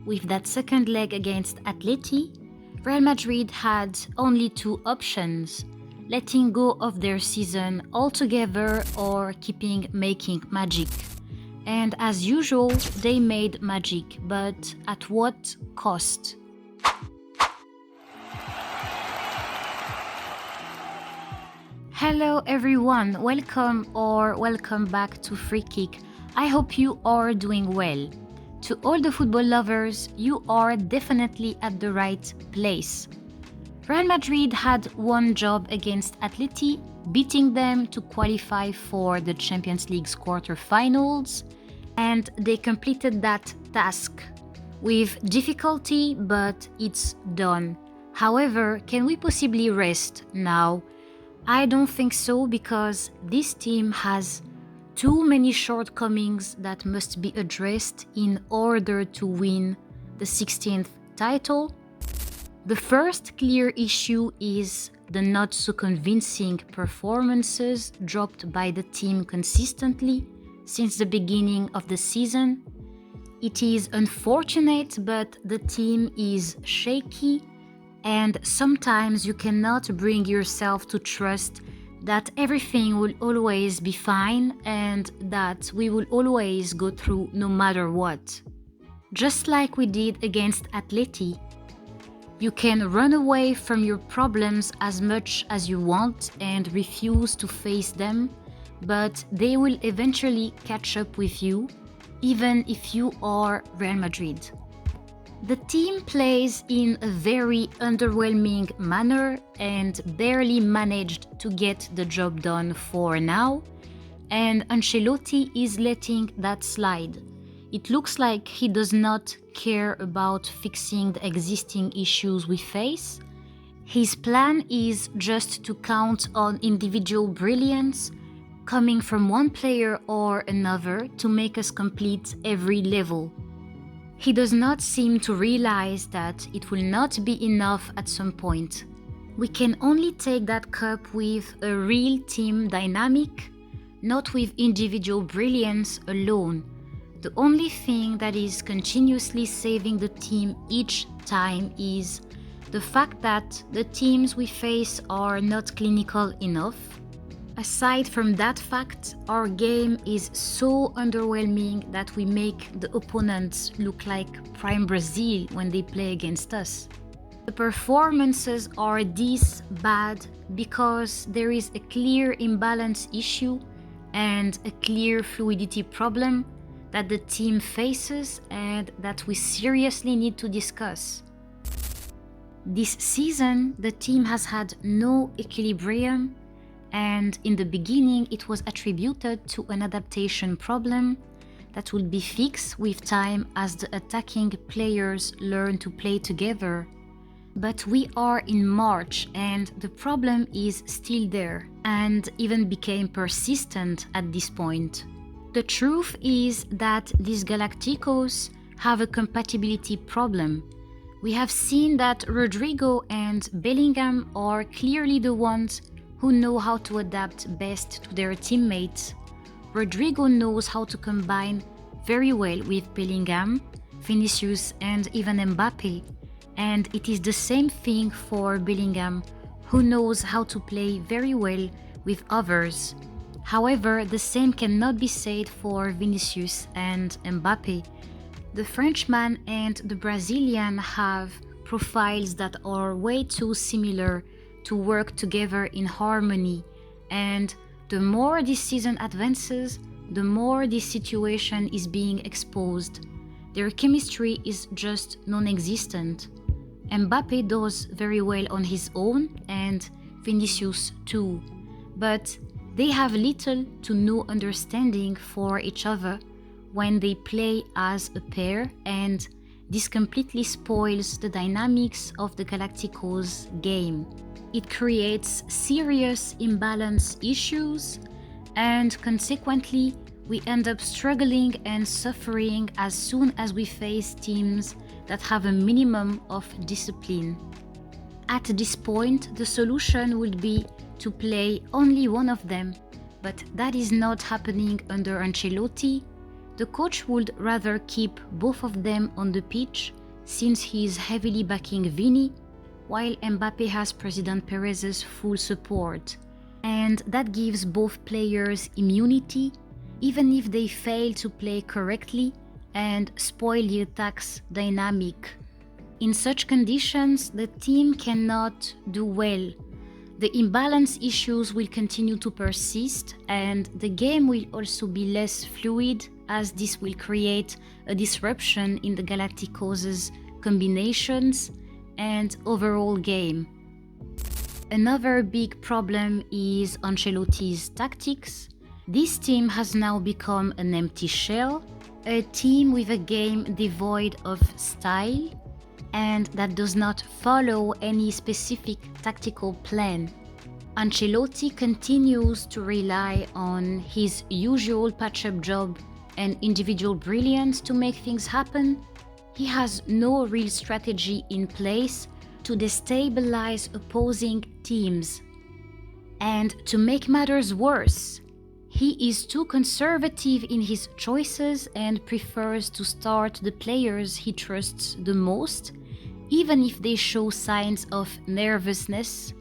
with that second leg against Atleti, Real Madrid had only two options: letting go of their season altogether or keeping making magic. And as usual, they made magic, but at what cost? Hello everyone, welcome back to Free Kick. I hope you are doing well. To all the football lovers, you are definitely at the right place. Real Madrid had one job against Atleti, beating them to qualify for the Champions League's quarterfinals, and they completed that task with difficulty, but it's done. However, can we possibly rest now? I don't think so, because this team has too many shortcomings that must be addressed in order to win the 16th title. The first clear issue is the not so convincing performances dropped by the team consistently since the beginning of the season. It is unfortunate, but the team is shaky, and sometimes you cannot bring yourself to trust that everything will always be fine and that we will always go through no matter what. Just like we did against Atleti, you can run away from your problems as much as you want and refuse to face them, but they will eventually catch up with you, even if you are Real Madrid. The team plays in a very underwhelming manner and barely managed to get the job done for now, and Ancelotti is letting that slide. It looks like he does not care about fixing the existing issues we face. His plan is just to count on individual brilliance coming from one player or another to make us complete every level. He does not seem to realize that it will not be enough at some point. We can only take that cup with a real team dynamic, not with individual brilliance alone. The only thing that is continuously saving the team each time is the fact that the teams we face are not clinical enough. Aside from that fact, our game is so underwhelming that we make the opponents look like prime Brazil when they play against us. The performances are this bad because there is a clear imbalance issue and a clear fluidity problem that the team faces and that we seriously need to discuss. This season, the team has had no equilibrium, and in the beginning it was attributed to an adaptation problem that will be fixed with time as the attacking players learn to play together. But we are in March and the problem is still there and even became persistent at this point. The truth is that these Galacticos have a compatibility problem. We have seen that Rodrigo and Bellingham are clearly the ones who know how to adapt best to their teammates. Rodrigo knows how to combine very well with Bellingham, Vinicius and even Mbappe, and it is the same thing for Bellingham, who knows how to play very well with others. However, the same cannot be said for Vinicius and Mbappe. The Frenchman and the Brazilian have profiles that are way too similar to work together in harmony, and the more this season advances, the more this situation is being exposed. Their chemistry is just non-existent. Mbappe does very well on his own and Vinicius too, but they have little to no understanding for each other when they play as a pair, and this completely spoils the dynamics of the Galacticos game. It creates serious imbalance issues, and consequently, we end up struggling and suffering as soon as we face teams that have a minimum of discipline. At this point, the solution would be to play only one of them, but that is not happening under Ancelotti. The coach would rather keep both of them on the pitch since he is heavily backing Vini, while Mbappe has President Perez's full support. And that gives both players immunity, even if they fail to play correctly and spoil the attack's dynamic. In such conditions, the team cannot do well. The imbalance issues will continue to persist, and the game will also be less fluid, as this will create a disruption in the Galacticos' combinations and overall game. Another big problem is Ancelotti's tactics. This team has now become an empty shell, a team with a game devoid of style and that does not follow any specific tactical plan. Ancelotti continues to rely on his usual patch-up job and individual brilliance to make things happen. He has no real strategy in place to destabilize opposing teams. And to make matters worse, he is too conservative in his choices and prefers to start the players he trusts the most, even if they show signs of nervousness,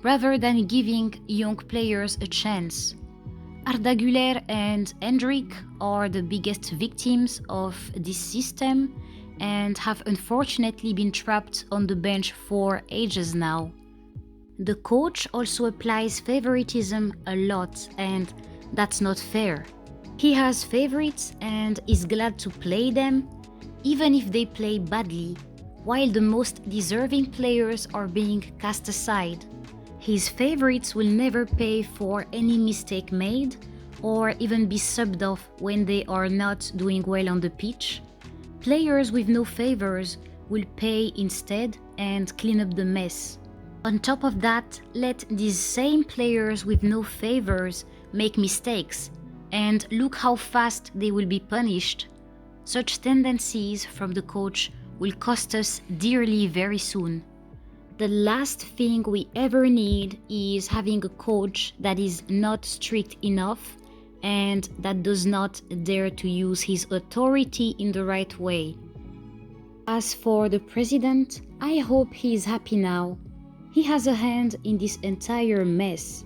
rather than giving young players a chance. Arda Güler and Hendrik are the biggest victims of this system and have unfortunately been trapped on the bench for ages now. The coach also applies favoritism a lot, and that's not fair. He has favorites and is glad to play them, even if they play badly, while the most deserving players are being cast aside. His favorites will never pay for any mistake made or even be subbed off when they are not doing well on the pitch. Players with no favors will pay instead and clean up the mess. On top of that, let these same players with no favors make mistakes, and look how fast they will be punished. Such tendencies from the coach will cost us dearly very soon. The last thing we ever need is having a coach that is not strict enough and that does not dare to use his authority in the right way. As for the president, I hope he is happy now. He has a hand in this entire mess.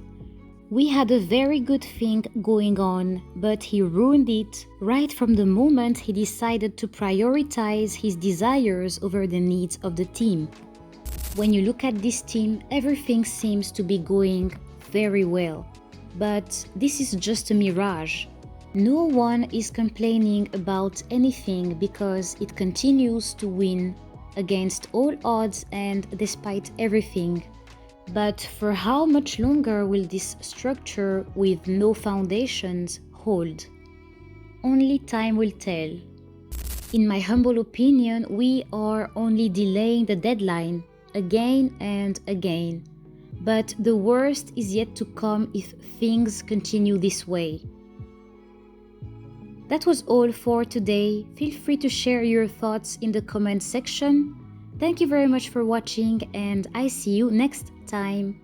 We had a very good thing going on, but he ruined it right from the moment he decided to prioritize his desires over the needs of the team. When you look at this team, everything seems to be going very well. But this is just a mirage. No one is complaining about anything because it continues to win against all odds and despite everything. But for how much longer will this structure with no foundations hold? Only time will tell. In my humble opinion, we are only delaying the deadline again and again. But the worst is yet to come if things continue this way. That was all for today. Feel free to share your thoughts in the comment section. Thank you very much for watching, and I see you next time.